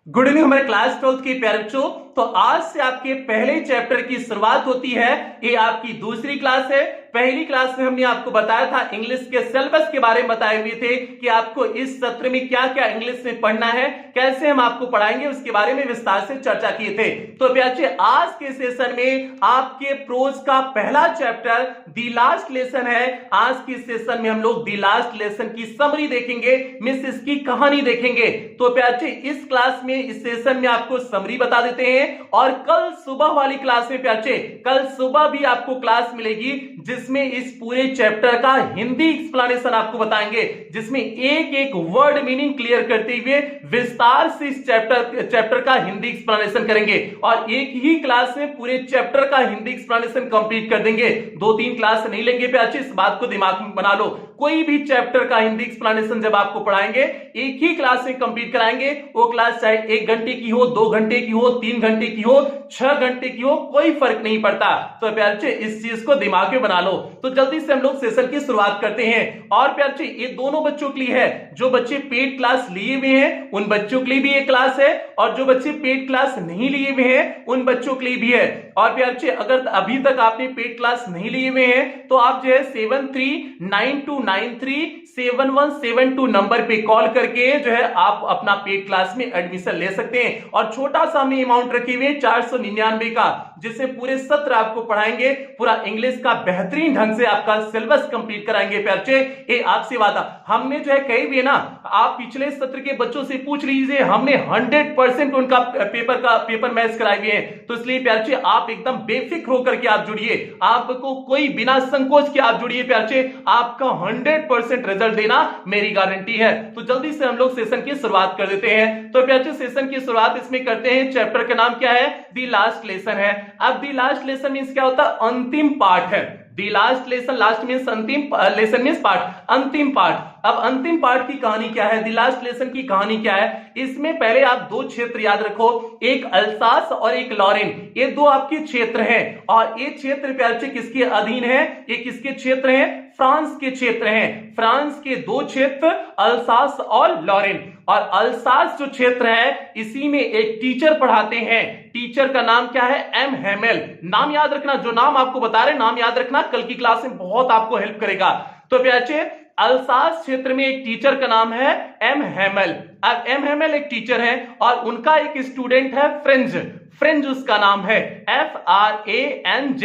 Good evening हमारे class 12th के प्यारे बच्चों। तो आज से आपके पहले चैप्टर की शुरुआत होती है। ये आपकी दूसरी क्लास है। पहली क्लास में हमने आपको बताया था, इंग्लिश के सिलेबस के बारे में बताए हुए थे कि आपको इस सत्र में क्या क्या इंग्लिश में पढ़ना है, कैसे हम आपको पढ़ाएंगे, उसके बारे में विस्तार से चर्चा किए थे। तो प्यारे आज के सेशन में आपके प्रोज का पहला चैप्टर दी लास्ट लेसन है। आज के सेशन में हम लोग दी लास्ट लेसन की समरी देखेंगे, मिस इसकी कहानी देखेंगे। तो प्यारे इस क्लास में, इस सेशन में आपको समरी बता देते हैं और कल सुबह वाली क्लास में प्यारे कल सुबह भी आपको क्लास मिलेगी जिसमें इस पूरे चैप्टर का हिंदी एक्सप्लेनेशन आपको बताएंगे, जिसमें एक एक वर्ड मीनिंग क्लियर करते हुए विस्तार से इस चैप्टर का हिंदी एक्सप्लेनेशन करेंगे और एक ही क्लास में पूरे चैप्टर का हिंदी एक्सप्लेनेशन कंप्लीट कर देंगे। 2-3 क्लास नहीं लेंगे प्यारे, इस बात को दिमाग में बना लो। कोई भी चैप्टर का हिंदी एक्सप्लेनेशन जब आपको पढ़ाएंगे एक ही क्लास में कंप्लीट कराएंगे। वो क्लास चाहे 1 घंटे की हो, 2 घंटे की हो, 3 घंटे की हो, 6 घंटे की हो, कोई फर्क नहीं पड़ता। तो प्यारे इस चीज को दिमाग में बना लो। तो जल्दी से हम लोग सेशन की शुरुआत करते हैं। और प्यारे ये दोनों बच्चों के लिए है, जो बच्चे पेड क्लास लिए हुए हैं उन बच्चों के लिए भी एक क्लास है और जो बच्चे पेड क्लास नहीं लिए हुए हैं उन बच्चों के लिए भी है। और प्यारे अगर अभी तक आपने पेड क्लास नहीं लिए हुए हैं तो आप जो है 7392937172 नंबर पे कॉल करके जो है आप अपना पेड क्लास में एडमिशन ले सकते हैं। और छोटा सा हमने अमाउंट रखी हुई है 499 का, जिससे पूरे सत्र आपको पढ़ाएंगे, पूरा इंग्लिश का बेहतरीन ढंग से आपका सिलेबस कंप्लीट कराएंगे। प्यारे ये आपसे वादा हमने जो है कही भी है ना, आप पिछले सत्र के बच्चों से पूछ लीजिए, हमने 100% उनका पेपर मैच कराए हुए हैं। तो इसलिए प्यारे आप एकदम बेफिक्र होकर के आप जुड़िए, आपको कोई बिना संकोच के आप जुड़िए प्यारे, आपका 100% रिजल्ट देना मेरी गारंटी है। तो जल्दी से हम लोग सेशन की शुरुआत कर देते हैं। तो प्यारे सेशन की शुरुआत इसमें करते हैं। चैप्टर का नाम क्या है? दी लास्ट लेसन है। अब दी लास्ट लेसन मींस क्या होता है? अंतिम पार्ट है। दी लास्ट लेसन, लास्ट मींस अंतिम, लेसन मींस पार्ट, अंतिम पार्ट। अब अंतिम पार्ट की कहानी क्या है, दी लास्ट लेसन की कहानी क्या है? इसमें पहले आप 2 क्षेत्र याद रखो, एक अल्सास और एक लॉरेन। ये 2 आपके क्षेत्र हैं और ये क्षेत्र प्यारे किसके अधीन है? ये किसके क्षेत्र हैं? फ्रांस के क्षेत्र हैं। फ्रांस के 2 क्षेत्र अल्सास और लॉरेन। और अल्सास जो क्षेत्र है इसी में एक टीचर पढ़ाते हैं। टीचर का नाम क्या है? एम हेमेल। नाम याद रखना, जो नाम आपको बता रहे नाम याद रखना, कल की क्लास में बहुत आपको हेल्प करेगा। तो प्यारे अल्सास क्षेत्र में एक टीचर का नाम है एम हेमेल। अब एम हेमेल एक टीचर है और उनका एक स्टूडेंट है फ्रेंज। फ्रेंज उसका नाम है, FRANZ।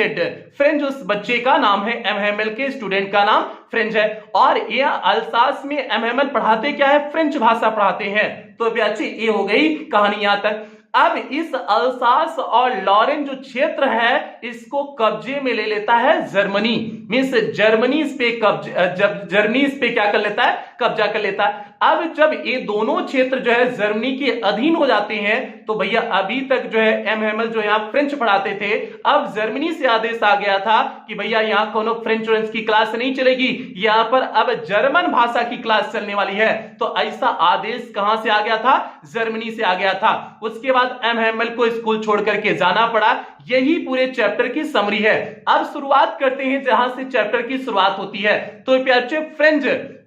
फ्रेंज उस बच्चे का नाम है, एम हेमेल के स्टूडेंट का नाम फ्रेंच है। और ये अल्सास में एम हेमेल पढ़ाते क्या है? फ्रेंच भाषा पढ़ाते हैं। तो प्यारे ये हो गई कहानी यहां तक। अब इस अल्सास और लॉरेन जो क्षेत्र है इसको कब्जे में ले लेता है जर्मनी। मींस जर्मनी इस पे जर्मनी इस पे क्या कर लेता है? कब्जा कर लेता है। अब जब ये दोनों क्षेत्र जो है जर्मनी के अधीन हो जाते हैं तो भैया अभी तक जो है एम हेमेल जो यहाँ फ्रेंच पढ़ाते थे, अब जर्मनी से आदेश आ गया था कि भैया यहाँ कोनो फ्रेंच की क्लास नहीं चलेगी, यहाँ पर अब जर्मन भाषा की क्लास चलने वाली है। तो ऐसा आदेश कहां से आ गया था? जर्मनी से आ गया था। उसके बाद एम हेमेल को स्कूल छोड़ करके जाना पड़ा। यही पूरे चैप्टर की समरी है। अब शुरुआत करते हैं जहां से चैप्टर की शुरुआत होती है। तो प्यारे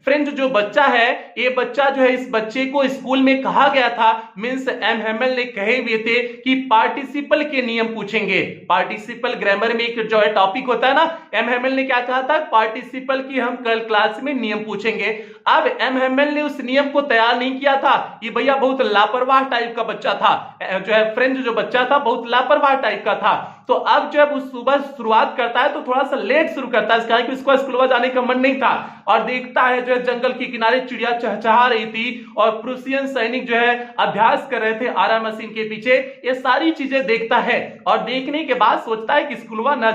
फ्रेंच जो बच्चा है, ये बच्चा जो है, इस बच्चे को स्कूल में कहा गया था, मींस एम हेमेल ने कहे हुए थे कि पार्टिसिपल के नियम पूछेंगे। पार्टिसिपल ग्रामर में एक जो है टॉपिक होता है ना, एम हेमेल ने क्या कहा था? पार्टिसिपल की हम कल क्लास में नियम पूछेंगे। अब एम हेमेल ने उस नियम को तैयार नहीं किया था। ये भैया बहुत लापरवाह टाइप का बच्चा था, जो है फ्रेंच जो बच्चा था बहुत लापरवाह टाइप का था। तो अब जब उस सुबह शुरुआत करता है तो थोड़ा सा लेट शुरू करता है, कि उसको स्कूल जाने का मन नहीं था और देखता है जो है जंगल के किनारे चिड़िया चहचहा रही थी और प्रूसियन सैनिक जो है अभ्यास कर रहे थे आरा मशीन के पीछे। ये सारी चीजें देखता है और देखने के बाद सोचता है कि स्कूलवा न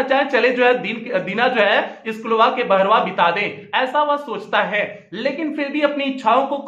जाए, चले जो है दीना जो है स्कूलवा के बहरवा बिता दें, ऐसा वह सोचता है। लेकिन फिर भी अपनी इच्छाओं को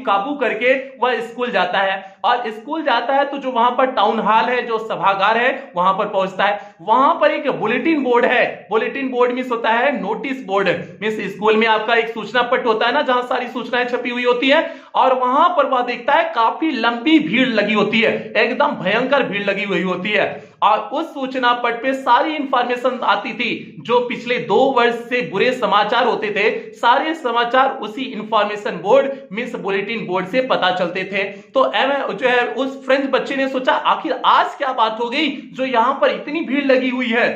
काबू करके वह स्कूल जाता है। और स्कूल जाता है तो जो वहां पर टाउन हॉल है, जो सभागार है, वहां पर पहुंचता है। वहां पर एक बुलेटिन बोर्ड है। बुलेटिन बोर्ड मींस होता है नोटिस बोर्ड। मींस स्कूल में आपका एक सूचना पट होता है ना, जहां सारी सूचनाएं छपी हुई होती है। और वहां पर वह देखता है काफी लंबी भीड़ लगी होती है, एकदम भयंकर भीड़ लगी हुई होती है। और उस सूचना पट पे सारी इंफॉर्मेशन आती थी। जो पिछले 2 वर्ष से बुरे समाचार होते थे, सारे समाचार उसी information board means bulletin board से पता चलते थे। तो जो है उस फ्रेंच बच्चे ने सोचा आखिर आज क्या बात हो गई जो यहां पर इतनी भीड़ लगी हुई है।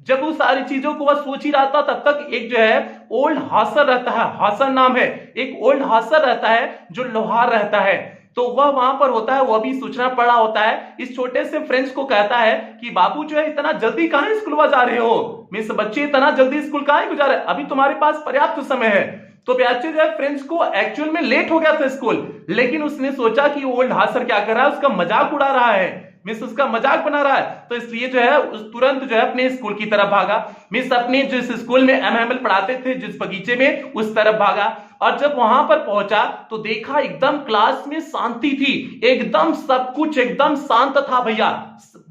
जब वो सारी चीजों को वह सोच ही रहा था, तब तक एक जो है ओल्ड हासर रहता है, हासर नाम है, एक ओल्ड हासर रहता है जो लोहार रहता है, तो वह वहां पर होता है। वह भी सूचना पड़ा होता है। इस छोटे से फ्रेंच को कहता है कि बाबू जो है इतना जल्दी कहां स्कूल जा रहे हो, मिस बच्चे इतना जल्दी स्कूल कहां गुजारे, अभी तुम्हारे पास पर्याप्त समय है। तो बच्चे जो है फ्रेंच को एक्चुअल में लेट हो गया था स्कूल, लेकिन उसने सोचा कि ओल्ड हासर क्या कर रहा है, उसका मजाक उड़ा रहा है, मिस उसका मजाक बना रहा है। तो इसलिए जो है उस तुरंत जो है अपने स्कूल की तरफ भागा। मिस अपने जिस स्कूल में एमएमएल पढ़ाते थे, जिस बगीचे में, उस तरफ भागा। और जब वहां पर पहुंचा तो देखा एकदम क्लास में शांति थी, एकदम सब कुछ एकदम शांत था भैया।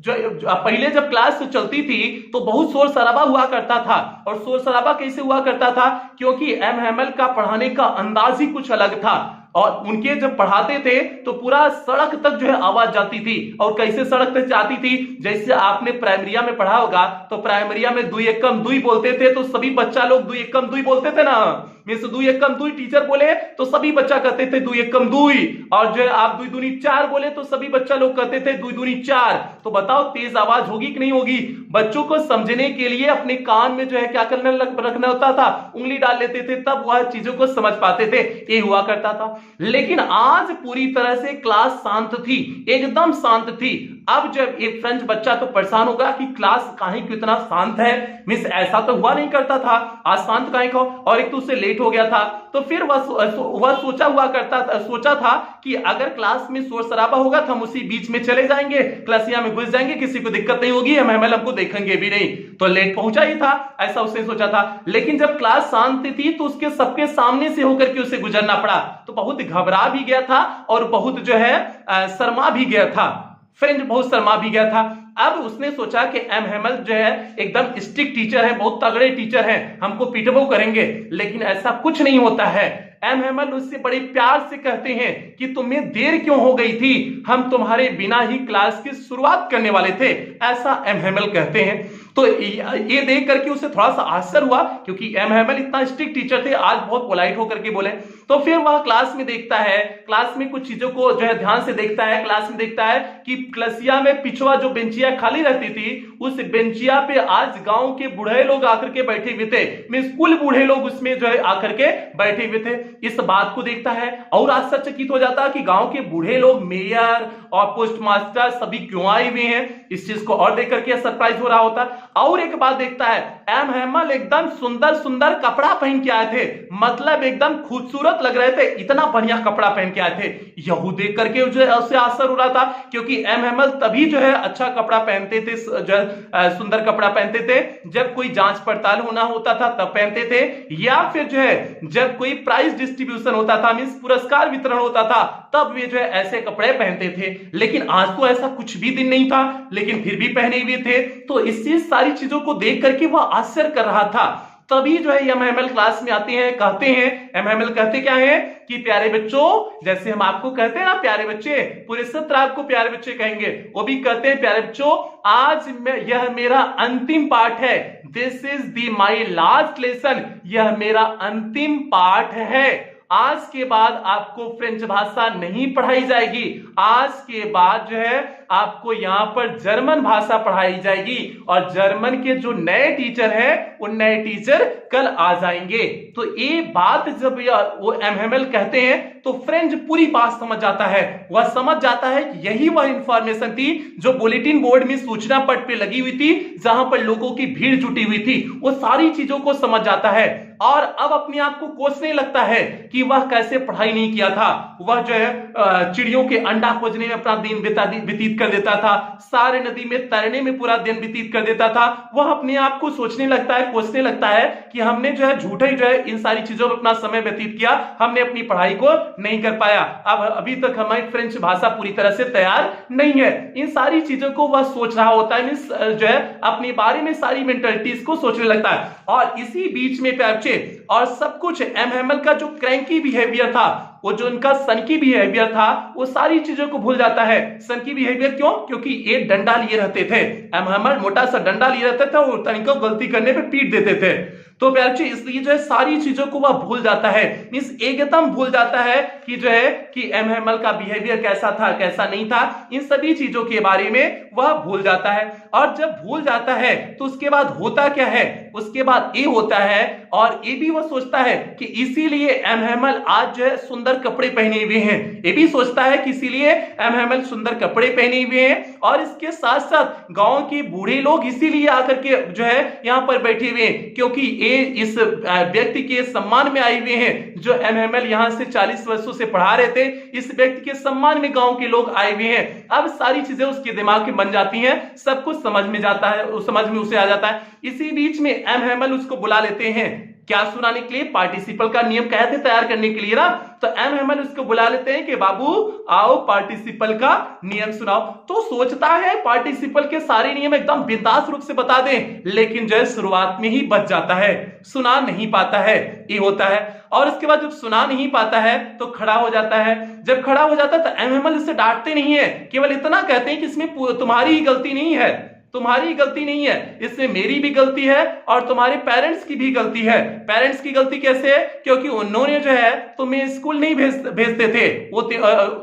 पहले जब क्लास चलती थी तो बहुत शोर शराबा हुआ करता था। और शोर शराबा कैसे हुआ करता था, क्योंकि एमएमएल का पढ़ाने का अंदाज ही कुछ अलग था। और उनके जब पढ़ाते थे तो पूरा सड़क तक जो है आवाज जाती थी। और कैसे सड़क तक जाती थी, जैसे आपने प्राइमरिया में पढ़ा होगा तो प्राइमरिया में 2 एकम 2 बोलते थे तो सभी बच्चा लोग 2 एकम 2 बोलते थे ना। मिस 2 एकम 2 टीचर बोले तो सभी बच्चा कहते थे 2 एकम 2। और जो है आप 2 दूनी 4 बोले तो सभी बच्चा लोग कहते थे 2 दूनी 4। तो बताओ तेज आवाज होगी कि नहीं होगी। बच्चों को समझने के लिए अपने कान में जो है क्या करना रखना होता था, उंगली डाल लेते थे, तब वह चीजों को समझ पाते थे। ये हुआ करता था। लेकिन आज पूरी तरह से क्लास शांत थी, एकदम शांत थी। अब जब एक फ्रेंच बच्चा तो परेशान होगा कि क्लास काहे क्यों इतना शांत है, मिस ऐसा तो हुआ नहीं करता था, आज शांत काहे का, और एक तो उससे लेट हो गया था। तो फिर वह सोचा था कि अगर क्लास में शोर शराबा होगा तो हम उसी बीच में चले जाएंगे, क्लासिया में घुस जाएंगे, किसी को दिक्कत नहीं होगी, हम हमको देखेंगे भी नहीं। तो लेट पहुंचा ही था, ऐसा उसने सोचा था। लेकिन जब क्लास शांत थी तो उसके सबके सामने से होकर के उसे गुजरना पड़ा, तो बहुत घबरा भी गया था और बहुत जो है शर्मा भी गया था। फ्रेंच बहुत शर्मा भी गया था। अब उसने सोचा कि एमएमएल जो है एकदम स्ट्रिक्ट टीचर है, बहुत तगड़े टीचर हैं, हमको पीटबो करेंगे। लेकिन ऐसा कुछ नहीं होता है। एमएमएल उससे बड़े प्यार से कहते हैं कि तुम्हें देर क्यों हो गई थी, हम तुम्हारे बिना ही क्लास की शुरुआत करने वाले थे, ऐसा एमएमएल कहते हैं। तो ये देख करके उसे थोड़ा सा आश्चर्य हुआ, क्योंकि एमएमएल इतना स्ट्रिक्ट टीचर थे, आज बहुत पोलाइट होकर के बोले। तो फिर वह क्लास में देखता है, क्लास में कुछ चीजों को जो है ध्यान से देखता है। क्लास में देखता है कि क्लासिया में पिछवा जो बेंचिया खाली रहती थी, उस बेंचिया पे आज गांव के बूढ़े लोग आकर के बैठे हुए थे, मिस कुल बूढ़े लोग उसमें जो है आकर के बैठे हुए थे। इस बात को देखता है और आश्चर्यचकित हो जाता है कि गांव के बूढ़े लोग, मेयर और पोस्ट मास्टर सभी क्यों आए हुए हैं। इस चीज को और देख करके सरप्राइज हो रहा होता। और एक बात देखता है, एमएमएल एकदम सुंदर सुंदर कपड़ा पहन के आए थे, मतलब एकदम खूबसूरत लग रहे थे, इतना बढ़िया कपड़ा पहन के आए थे। यहू देख करके जो है उससे आश्चर्य हो रहा था, क्योंकि एमएमएल तभी जो है अच्छा कपड़ा पहनते थे, जो सुंदर कपड़ा पहनते थे जब कोई जांच पड़ताल होना होता था तब पहनते थे, या फिर जो है जब कोई प्राइज डिस्ट्रीब्यूशन होता था, मींस पुरस्कार वितरण होता था, तब वे जो है ऐसे कपड़े पहनते थे। लेकिन आज तो ऐसा कुछ भी दिन नहीं था, लेकिन फिर भी पहने हुए थे। तो इससे सारी चीजों को देख करके वह आश्चर्य कर रहा था। तभी जो है एमएमएल क्लास में आते हैं, कहते हैं, एमएमएल कहते क्या है कि प्यारे बच्चों, जैसे हम आपको कहते हैं ना प्यारे बच्चे, पूरे सत्र आपको प्यारे बच्चे कहेंगे, वो भी कहते हैं प्यारे बच्चों, आज यह मेरा अंतिम पाठ है, this is the my last lesson, यह मेरा अंतिम पाठ है। आज के बाद आपको फ्रेंच भाषा नहीं पढ़ाई जाएगी, आज के बाद जो है आपको यहां पर जर्मन भाषा पढ़ाई जाएगी, और जर्मन के जो नए टीचर हैं वो नए टीचर कल आ जाएंगे। तो ये बात जब वो एमएमएल कहते हैं तो फ्रेंच पूरी बात समझ जाता है। वह समझ जाता है कि यही वह इंफॉर्मेशन थी जो बुलेटिन बोर्ड में सूचना पट पे लगी हुई थी, जहां पर लोगों की भीड़ जुटी हुई थी। वो सारी चीजों को समझ जाता है और अब अपने आप को कोसने लगता है कि वह कैसे पढ़ाई नहीं किया था। वह जो है चिड़ियों के अंडा खोजने में अपना दिन व्यतीत कर देता था, सारे नदी में तैरने में पूरा दिन व्यतीत कर देता था। वह अपने आप को सोचने लगता है, कोसने लगता है कि हमने जो है झूठे ही जो है इन सारी चीजों में अपना समय व्यतीत किया, हमने अपनी पढ़ाई को नहीं कर पाया। अब अभी तक हमारी फ्रेंच भाषा पूरी तरह से तैयार नहीं है। इन सारी चीजों को वह सोच रहा होता है, मींस जो है अपने बारे में सारी मेंटलिटीज को सोचने लगता है। और इसी बीच में प्यारे और सब कुछ एम हैमल का जो क्रैंकी बिहेवियर था, वो जो उनका सनकी बिहेवियर था, वो सारी चीजों को भूल जाता है। सनकी बिहेवियर क्यों? क्योंकि एक डंडा लिए रहते थे, एम हैमल मोटा सा डंडा लिए रहते थे और इनको गलती करने पे पीट देते थे। तो प्यारे इसलिए जो है सारी चीजों को वह भूल जाता है, मींस एकदम भूल जाता है कि जो है कि एम हैमल का बिहेवियर कैसा था कैसा नहीं था, इन सभी चीजों के बारे में वह भूल जाता है। और जब भूल जाता है तो उसके बाद होता क्या है, उसके बाद ये होता है और ये भी वह सोचता है कि इसीलिए एम हैमल आज जो है सुंदर कपड़े पहने हुए हैं। ये भी सोचता है कि इसीलिए एम हैमल सुंदर कपड़े पहने हुए हैं और इसके साथ साथ गांव के बूढ़े लोग इसीलिए आकर के जो है यहां पर बैठे हुए हैं क्योंकि ये इस व्यक्ति के सम्मान में आए हुए हैं जो एम हैमल यहां से 40 वर्षों से पढ़ा रहे थे। इस व्यक्ति के सम्मान में गांव के लोग आए हुए हैं। अब सारी चीजें उसके दिमाग में बन जाती हैं, सब कुछ समझ में जाता है, समझ में उसे आ जाता है। इसी बीच में एम हैमल उसको बुला लेते हैं, क्या सुनाने के लिए? पार्टिसिपल का नियम कहते तैयार करने के लिए ना। तो एम हैमल उसको बुला लेते हैं कि बाबू आओ पार्टिसिपल का नियम सुनाओ। तो सोचता है पार्टिसिपल के सारे नियम एकदम बिंदास रूप से बता दें, लेकिन जो शुरुआत में ही बच जाता है, सुना नहीं पाता है, ये होता है। और उसके बाद जब सुना नहीं पाता है तो खड़ा हो जाता है। जब खड़ा हो जाता है तो एम हैमल इसे डांटते नहीं है, केवल इतना कहते हैं कि इसमें तुम्हारी ही गलती नहीं है, तुम्हारी गलती नहीं है, इसमें मेरी भी गलती है और तुम्हारे पेरेंट्स की भी गलती है। पेरेंट्स की गलती कैसे है? क्योंकि उन्होंने जो है तुम्हें स्कूल नहीं भेजते थे, वो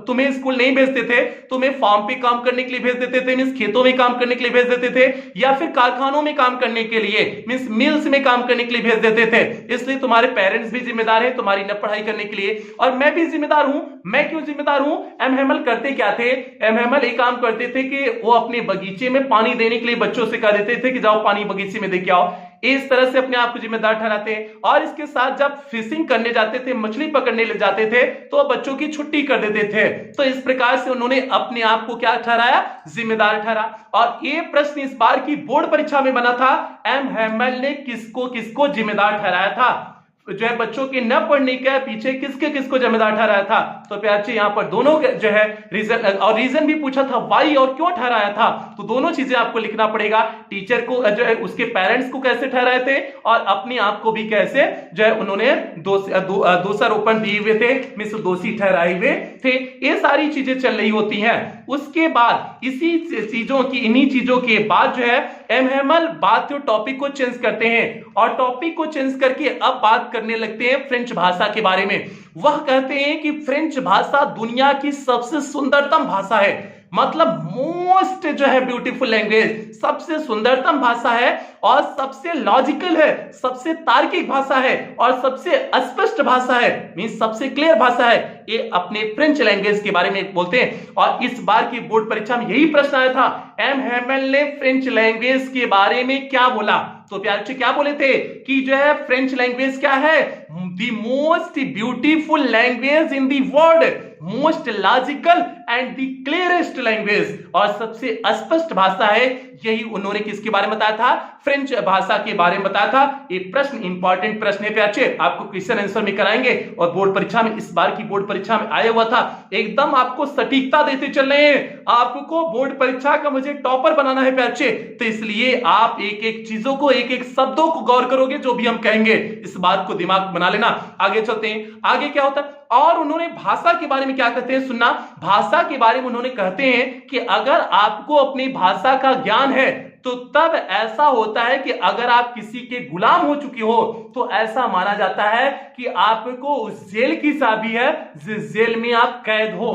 तुम्हें स्कूल नहीं भेजते थे, तुम्हें फार्म पे काम करने के लिए भेज देते थे, मींस खेतों में काम करने के लिए भेज देते थे, या फिर कारखानों में काम करने के लिए, मींस मिल्स में काम करने के लिए भेज देते थे। इसलिए तुम्हारे पेरेंट्स भी जिम्मेदार है तुम्हारी न पढ़ाई करने के लिए, और मैं भी जिम्मेदार हूं। मैं क्यों जिम्मेदार हूं? एम हैमल करते क्या थे? एम हैमल एक काम करते थे कि वो अपने बगीचे में पानी देने के लिए बच्चों से कह देते थे कि जाओ पानी बगीचे में देके आओ। इस तरह से अपने आप को जिम्मेदार ठहराते हैं। और इसके साथ जब फिशिंग करने जाते थे, मछली पकड़ने ले जाते थे, तो बच्चों की छुट्टी कर देते थे। तो इस प्रकार से उन्होंने अपने आप को क्या ठहराया? जिम्मेदार ठहरा। और ये प्रश्न इस बार की बोर्ड परीक्षा में बना था, एम हैमल ने किसको किसको जिम्मेदार ठहराया था, जो है बच्चों के न पढ़ने के पीछे किसके किसको जिम्मेदार ठहराया था। तो प्यारे यहाँ पर दोनों जो है रीजन, और रीजन भी पूछा था वाई और क्यों ठहराया था, तो दोनों चीजें आपको लिखना पड़ेगा। टीचर को जो है उसके पेरेंट्स को कैसे ठहराए थे और अपने आप को भी कैसे जो है उन्होंने दोषारोपण दिए हुए थे, मिस दोषी ठहराए हुए थे। ये सारी चीजें चल रही होती हैं। उसके बाद इसी चीजों की, इन्हीं चीजों के बाद जो है एम हैमल बात टॉपिक को चेंज करते हैं और टॉपिक को चेंज करके अब बात करने लगते हैं फ्रेंच भाषा के बारे में। वह कहते हैं कि फ्रेंच भाषा दुनिया की सबसे सुंदरतम भाषा है, मतलब मोस्ट जो है ब्यूटीफुल लैंग्वेज, सबसे सुंदरतम भाषा है और सबसे लॉजिकल है, सबसे तार्किक भाषा है और सबसे स्पष्ट भाषा है, मींस सबसे क्लियर भाषा है। ये अपने फ्रेंच लैंग्वेज के बारे में बोलते हैं। और इस बार की बोर्ड परीक्षा में यही प्रश्न आया था, एम हैमल ने फ्रेंच लैंग्वेज के बारे में क्या बोला। तो प्यारे क्या बोले थे कि जो है फ्रेंच लैंग्वेज क्या है? The most beautiful language in the world, most logical and the clearest language, और सबसे स्पष्ट भाषा है। यही उन्होंने किसके बारे में बताया था? फ्रेंच भाषा के बारे में बताया था। ये प्रश्न इंपॉर्टेंट प्रश्न है प्यारे, आपको क्वेश्चन आंसर में कराएंगे और बोर्ड परीक्षा में, इस बार की बोर्ड परीक्षा में आया हुआ था। एकदम आपको सटीकता देते चल रहे हैं, आपको बोर्ड परीक्षा का मुझे टॉपर बनाना है प्यारे, तो इसलिए आप एक एक चीजों को, एक एक शब्दों को गौर करोगे, जो भी हम कहेंगे इस बात को दिमाग बना लेना। आगे चलते हैं, आगे क्या होता है। और उन्होंने भाषा के बारे में क्या कहते हैं सुनना, भाषा के बारे में उन्होंने कहते हैं कि अगर आपको अपनी भाषा का ज्ञान है तो तब ऐसा होता है कि अगर आप किसी के गुलाम हो चुके हो तो ऐसा माना जाता है कि आपको उस जेल की चाबी है जिस जेल में आप कैद हो,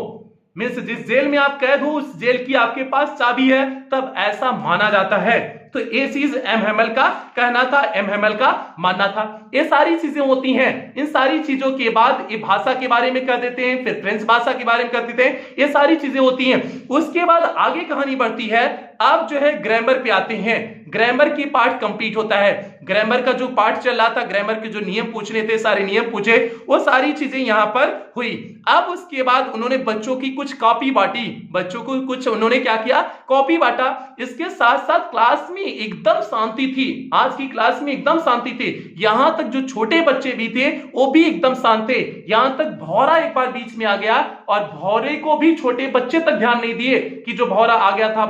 मींस जिस जेल में आप कैद हो उस जेल की आपके पास चाबी है, तब ऐसा माना जाता है। तो ये चीज एम हैमल का कहना था, एम हैमल का मानना था। ये सारी चीजें होती हैं। इन सारी चीजों के बाद ये भाषा के बारे में कह देते हैं, फिर फ्रेंच भाषा के बारे में कह देते हैं, ये सारी चीजें होती हैं। उसके बाद आगे कहानी बढ़ती है। अब जो है ग्रामर पे आते हैं, ग्रामर की पार्ट कंप्लीट होता है। ग्रामर का जो पाठ चल रहा था, ग्रामर के जो नियम पूछने थे, सारे नियम पूछे, वो सारी चीजें यहां पर हुई। अब उसके बाद उन्होंने बच्चों की कुछ कॉपी बांटी, बच्चों को कुछ उन्होंने क्या किया, कॉपी बांटा। इसके साथ साथ क्लास में एकदम शांति थी, आज की क्लास में एकदम शांति थी, यहां तक जो छोटे बच्चे भी थे वो भी एकदम शांत थे। यहां तक भौरा एक बार बीच में आ गया और भौरे को भी छोटे बच्चे तक ध्यान नहीं दिए कि जो भौरा आ गया था,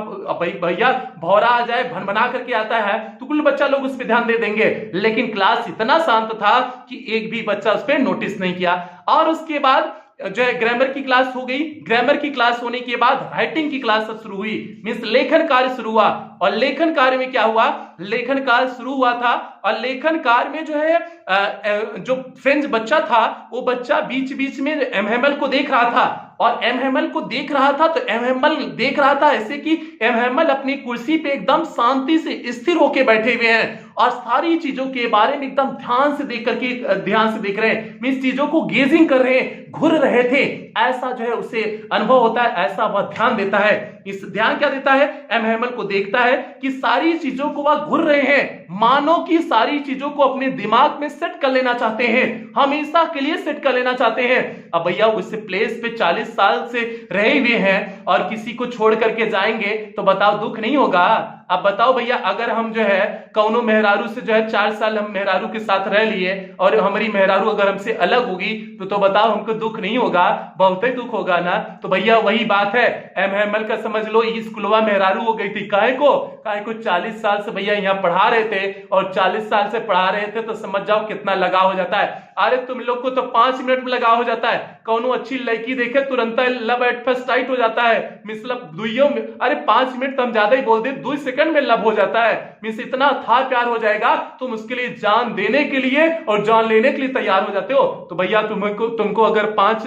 भैया भौरा आ जाए भनभना करके आता है तो कुल बच्चा लोग उस पर ध्यान दे देंगे, लेकिन क्लास इतना शांत था कि एक भी बच्चा उस पर नोटिस नहीं किया। और उसके बाद जो है ग्रामर की क्लास हो गई। ग्रामर की क्लास होने के बाद राइटिंग की क्लास अब शुरू हुई, मींस लेखन कार्य शुरू हुआ। और लेखन कार्य में क्या हुआ, लेखन कार्य शुरू हुआ था और लेखन कार्य में जो है जो फ्रेंच बच्चा था वो बच्चा बीच बीच में एमएमएल को देख रहा था, और एमएमएल को देख रहा था तो एमएमएल देख रहा था ऐसे कि एमएमएल अपनी कुर्सी पे एकदम शांति से स्थिर होके बैठे हुए हैं और सारी चीजों के बारे में एकदम ध्यान से देख रहे हैं, मींस चीजों को गेजिंग कर रहे हैं, घुर रहे थे, ऐसा जो है उसे अनुभव होता है, ऐसा वह ध्यान देता है। इस ध्यान क्या देता है, एमएमएल को देखता है कि सारी चीजों को वह घुर रहे हैं, मानो कि सारी चीजों को अपने दिमाग में सेट कर लेना चाहते हैं, हमेशा के लिए सेट कर लेना चाहते हैं। अब भैया उस प्लेस पे 40 साल से रहे हुए हैं और किसी को छोड़ करके जाएंगे तो बताओ दुख नहीं होगा। अब बताओ भैया, अगर हम जो है कौनो मेहरारू से जो है 4 साल हम मेहरारू के साथ रह लिए और हमारी मेहरारू अगर हमसे अलग होगी तो बताओ हमको दुख नहीं होगा, बहुत ही दुख होगा ना। तो भैया वही बात है, एमएमएल का समझ लो इस कुलवा मेहरारू हो गई थी, काहे को 40 साल से भैया यहाँ पढ़ा रहे थे और 40 साल से पढ़ा रहे थे तो समझ जाओ कितना लगाव हो जाता है। अरे तुम लोग को तो 5 मिनट में लगाव हो जाता है, कौनो अच्छी लड़की देखे तुरंत लव एट फर्स्ट साइट हो जाता है, मतलब दुइयों में, अरे 5 मिनट तो हम ज्यादा ही बोल दे, 2 सेकंड में लव हो जाता है, मींस इतना था प्यार हो जाएगा तुम उसके लिए जान देने के लिए और जान लेने के लिए तैयार हो जाते हो। तो भैया तुमको अगर 5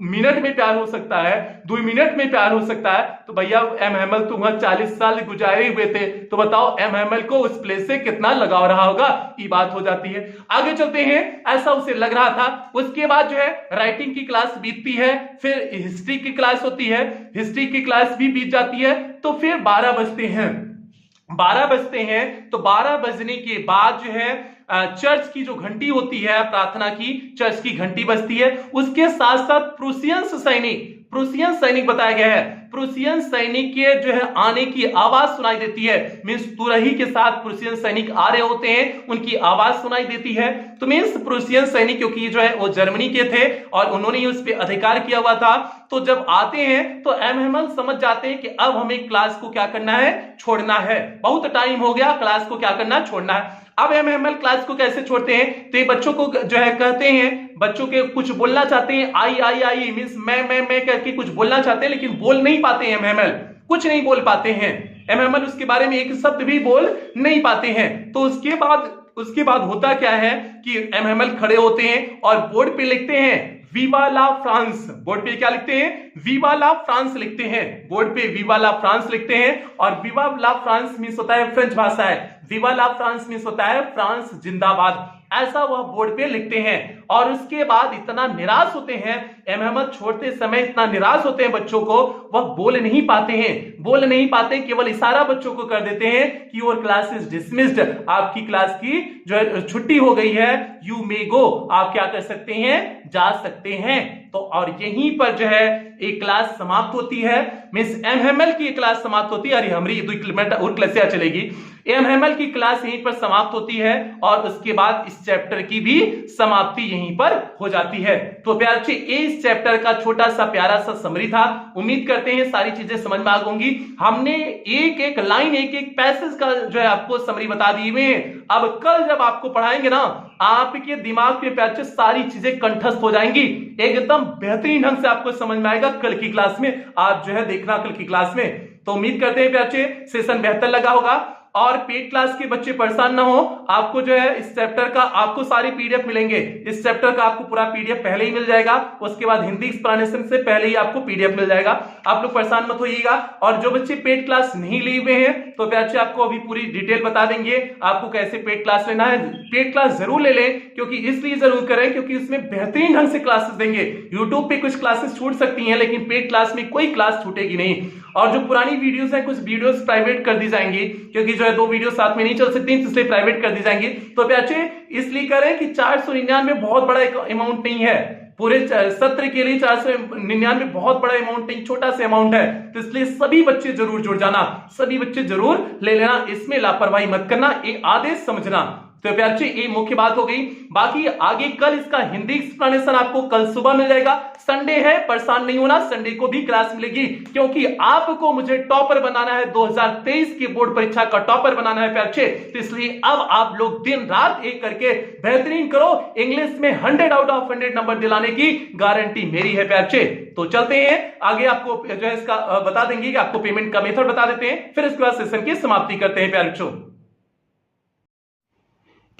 मिनट में प्यार हो सकता है, 2 मिनट में प्यार हो सकता है, तो भैया एमएमएल तुम्हारा 40 साल गुजारे हुए थे, तो बताओ एमएमएल को उस प्लेस से कितना लगाव रहा होगा, ये बात हो जाती है। आगे चलते हैं, ऐसा उसे लग रहा था। उसके बाद जो है राइटिंग की क्लास बीतती है, फिर हिस्ट्री की क्लास होती है, हिस्ट्री की क्लास भी बीत जाती है, तो फिर 12 बजते हैं। 12 बजते हैं तो 12 बजने के बाद जो है चर्च की जो घंटी होती है, प्रार्थना की चर्च की घंटी बजती है। उसके साथ साथ प्रूसियन सैनिक बताया गया है, प्रूसियन सैनिक के जो है आने की आवाज सुनाई देती है, मींस तुरही के साथ प्रूसियन सैनिक आ रहे होते हैं, उनकी आवाज सुनाई देती है। तो मींस प्रूसियन सैनिक क्योंकि जो है वो जर्मनी के थे और उन्होंने ही उस पर अधिकार किया हुआ था, तो जब आते हैं तो एमएमएल समझ जाते हैं कि अब हमें क्लास को क्या करना है, छोड़ना है, बहुत टाइम हो गया, क्लास को क्या करना है, छोड़ना है। अब एमएमएल क्लास को कैसे छोड़ते हैं, तो ये बच्चों को जो है कहते हैं, बच्चों के कुछ बोलना चाहते हैं, आई मींस मैं करके कुछ बोलना चाहते हैं, लेकिन बोल नहीं पाते हैं एमएमएल, कुछ नहीं बोल पाते हैं एमएमएल, उसके बारे में एक शब्द भी बोल नहीं पाते हैं। तो उसके बाद होता क्या है कि एमएमएल खड़े होते हैं और बोर्ड पे लिखते हैं वीवा ला फ्रांस, बोर्ड पे क्या लिखते हैं, वीवा ला फ्रांस लिखते हैं, बोर्ड पे वीवा ला फ्रांस लिखते हैं। और वीवा ला फ्रांस मींस होता है फ्रेंच भाषा है, वीवा ला फ्रांस मींस होता है फ्रांस जिंदाबाद, ऐसा वह बोर्ड पे लिखते हैं। और उसके बाद इतना निराश होते हैं एमएमएल छोड़ते समय, इतना निराश होते हैं बच्चों को, वह बोल नहीं पाते, केवल इशारा बच्चों को कर देते हैं कि योर क्लास इज डिसमिस्ड, आपकी क्लास की जो है छुट्टी हो गई है, यू मे गो, आप क्या कर सकते हैं, जा सकते हैं। तो और यहीं पर जो है एक क्लास समाप्त होती है, मींस एमएमएल की क्लास समाप्त होती है। अरे हमारी 2 किलोमीटर और क्लास चलेगी, एमएमएल की क्लास यहीं पर समाप्त होती है और उसके बाद इस चैप्टर की भी समाप्ति यहीं पर हो जाती है। तो प्यारे बच्चे, इस चैप्टर का छोटा सा प्यारा सा समरी था, उम्मीद करते हैं सारी चीजें समझ में आ गई। हमने एक एक लाइन, एक एक पैसेज का जो है आपको समरी बता दी हुई है। अब कल जब आपको पढ़ाएंगे ना, आपके दिमाग के प्यारे सारी चीजें कंठस्थ हो जाएंगी, एकदम बेहतरीन ढंग से आपको समझ में आएगा कल की क्लास में। आप जो है देखना कल की क्लास में। तो उम्मीद करते हैं प्यारे सेशन बेहतर लगा होगा और पेड क्लास के बच्चे परेशान ना हो। आपको जो है इस चैप्टर का आपको सारी पीडीएफ मिलेंगे, इस चैप्टर का आपको पूरा पीडीएफ पहले ही मिल जाएगा, उसके बाद हिंदी एक्सप्लेनेशन से पहले ही आपको पीडीएफ मिल जाएगा। आप लोग परेशान मत होइएगा। और जो बच्चे पेड क्लास नहीं लिए हुए हैं तो बच्चे आपको अभी पूरी डिटेल बता देंगे आपको कैसे पेड क्लास लेना है। पेड क्लास जरूर ले लें, क्योंकि इसलिए जरूर करें क्योंकि उसमें बेहतरीन ढंग से क्लासेस देंगे। यूट्यूब पे कुछ क्लासेस छूट सकती हैं, लेकिन पेड क्लास में कोई क्लास छूटेगी नहीं। और जो पुरानी वीडियोस हैं, कुछ वीडियोस प्राइवेट कर दी जाएंगी, क्योंकि जो जो है 2 वीडियो साथ में नहीं चल सकती, इसलिए प्राइवेट कर दी जाएंगी। तो प्यारे इसलिए कह रहे हैं कि 499 बहुत बड़ा एक अमाउंट नहीं है, पूरे सत्र के लिए 499 बहुत बड़ा अमाउंट नहीं, छोटा सा अमाउंट है। तो इसलिए सभी बच्चे जरूर जुड़ जाना, सभी बच्चे जरूर ले लेना, इसमें लापरवाही मत करना, ये आदेश समझना। तो प्यारे ये मुख्य बात हो गई। बाकी आगे कल इसका हिंदी एक्सप्लेनेशन आपको कल सुबह मिल जाएगा। संडे है, परेशान नहीं होना, संडे को भी क्लास मिलेगी, क्योंकि आपको मुझे टॉपर बनाना है, 2023 की बोर्ड परीक्षा का टॉपर बनाना है प्यारे। तो इसलिए अब आप लोग दिन रात एक करके बेहतरीन करो, इंग्लिश में 100 आउट ऑफ 100 नंबर दिलाने की गारंटी मेरी है प्यारे। तो चलते हैं आगे, आपको जो है इसका बता देंगे कि आपको पेमेंट का मेथड बता देते हैं, फिर इसके बाद सेशन की समाप्ति करते हैं प्यारे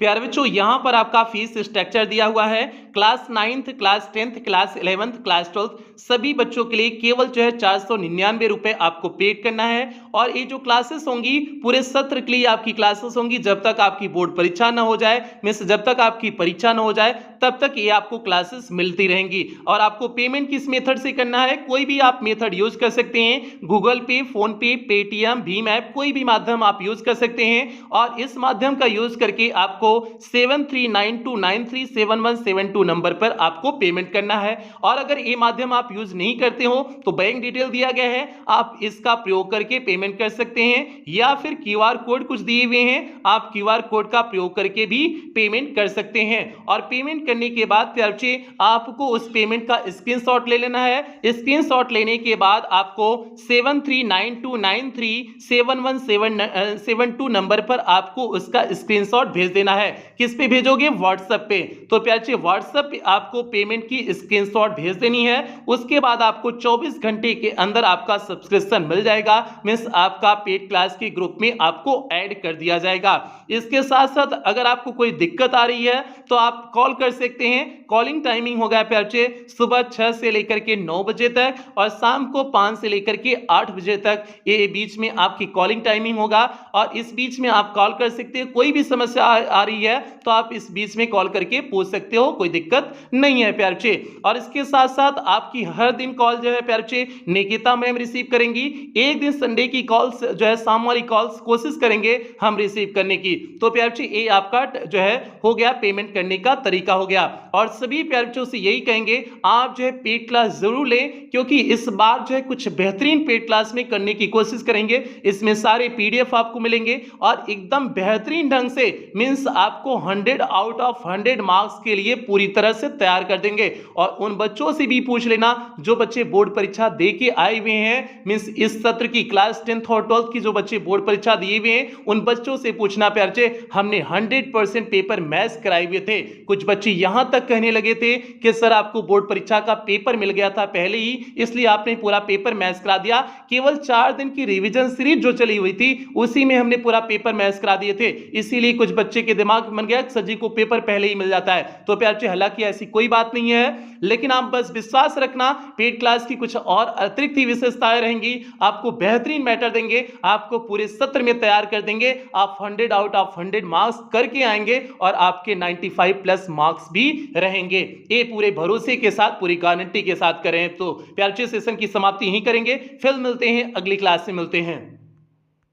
प्यारे बच्चों। यहां पर आपका फीस स्ट्रक्चर दिया हुआ है। Class 9th, class 10th, class 11th, class 12th सभी बच्चों के लिए केवल जो है 499 रुपए आपको पेड करना है। और ये जो क्लासेस होंगी पूरे सत्र के लिए आपकी क्लासेस होंगी, जब तक आपकी बोर्ड परीक्षा ना हो जाए, मींस जब तक आपकी परीक्षा ना हो जाए तब तक ये आपको क्लासेस मिलती रहेंगी। और आपको पेमेंट किस मेथड से करना है, कोई भी आप मेथड यूज कर सकते हैं, गूगल पे, फोन पे, पेटीएम, भीम ऐप, कोई भी माध्यम आप यूज कर सकते हैं। और इस माध्यम का यूज करके आपको 7392937172 नंबर पर आपको पेमेंट करना है। और अगर ये माध्यम आप यूज नहीं करते हो तो बैंक डिटेल दिया गया है, आप इसका प्रयोग करके पेमेंट कर सकते हैं, या फिर क्यूआर कोड कुछ दिए हुए हैं, आप क्यूआर कोड का प्रयोग करके भी पेमेंट कर सकते हैं। और पेमेंट करने के बाद प्यारे आपको उस पेमेंट का स्क्रीनशॉट ले लेना है। स्क्रीनशॉट लेने के बाद आपको 7392937172 नंबर पर आपको उसका स्क्रीनशॉट भेज देना है। किस पे भेजोगे, व्हाट्सएप पे। तो प्यारे व्हाट्सएप पे आपको पेमेंट की स्क्रीनशॉट भेज देनी है। उसके बाद आपको 24 घंटे के अंदर आपका सब्सक्रिप्शन मिल जाएगा, मींस आपका पेड क्लास के ग्रुप में आपको ऐड कर दिया जाएगा। इसके साथ साथ अगर आपको कोई दिक्कत आ रही है तो आप कॉल कर सकते हैं। कॉलिंग टाइमिंग होगा प्यारे सुबह 6 से लेकर के 9 बजे तक और शाम को 5 से लेकर के 8 बजे तक, ये बीच में आपकी कॉलिंग टाइमिंग होगा। और इस बीच में आप कॉल कर सकते हैं, कोई भी समस्या आ रही है तो आप इस बीच में कॉल करके पूछ सकते हो, कोई दिक्कत नहीं है प्यारे। और इसके साथ साथ आपकी हर दिन कॉल जो है प्यारे निकिता मैम रिसीव करेंगी। एक दिन संडे की कॉल्स जो है, शाम वाली कॉल्स कोशिश करेंगे हम रिसीव करने की। तो प्यारे ये आपका जो है हो गया, पेमेंट करने का तरीका हो गया। और सभी प्यारे से यही कहेंगे आप जो है पेड क्लास जरूर लें, क्योंकि इस बार जो है कुछ बेहतरीन पेड क्लास में करने की कोशिश करेंगे। इसमें सारे पीडीएफ आपको मिलेंगे और एकदम बेहतरीन ढंग से, मींस आपको 100 आउट ऑफ 100 मार्क्स के लिए पूरी तरह से तैयार कर देंगे। और उन बच्चों से भी पूछ लेना जो बच्चे बोर्ड परीक्षा दे के आए हुए हैं, मींस इस सत्र की क्लास 10th और 12th की जो बच्चे बोर्ड परीक्षा दिए हुए हैं, उन बच्चों से पूछना प्यारे, हमने 100% पेपर मैथ्स कराए हुए थे। कुछ बच्चे यहां तक कहने लगे थे कि सर आपको बोर्ड परीक्षा का पेपर मिल गया था पहले ही, इसलिए आपने पूरा पेपर मैथ्स करा दिया। केवल 4 दिन की रिवीजन सीरीज जो चली हुई थी उसी में हमने पूरा पेपर मैथ्स करा दिए थे, इसीलिए कुछ बच्चे के दिमाग में बन गया सर जी को पेपर पहले ही मिल जाता है। तो प्यारे हालांकि ऐसी कोई बात नहीं है, लेकिन आप बस विश्वास रखना, पेड क्लास की कुछ और अतिरिक्त ही विशेषताएं रहेंगी, आपको बेहतरीन मैटर देंगे, आपको पूरे सत्र में तैयार कर देंगे। आप 100 आउट ऑफ 100 मार्क्स करके आएंगे और आपके 95 प्लस मार्क्स भी रहेंगे। ये पूरे भरोसे के साथ, पूरी गारंटी के साथ करें। तो प्यारे सेशन की समाप्ति यहीं करेंगे, फिर मिलते हैं, अगली क्लास में मिलते हैं।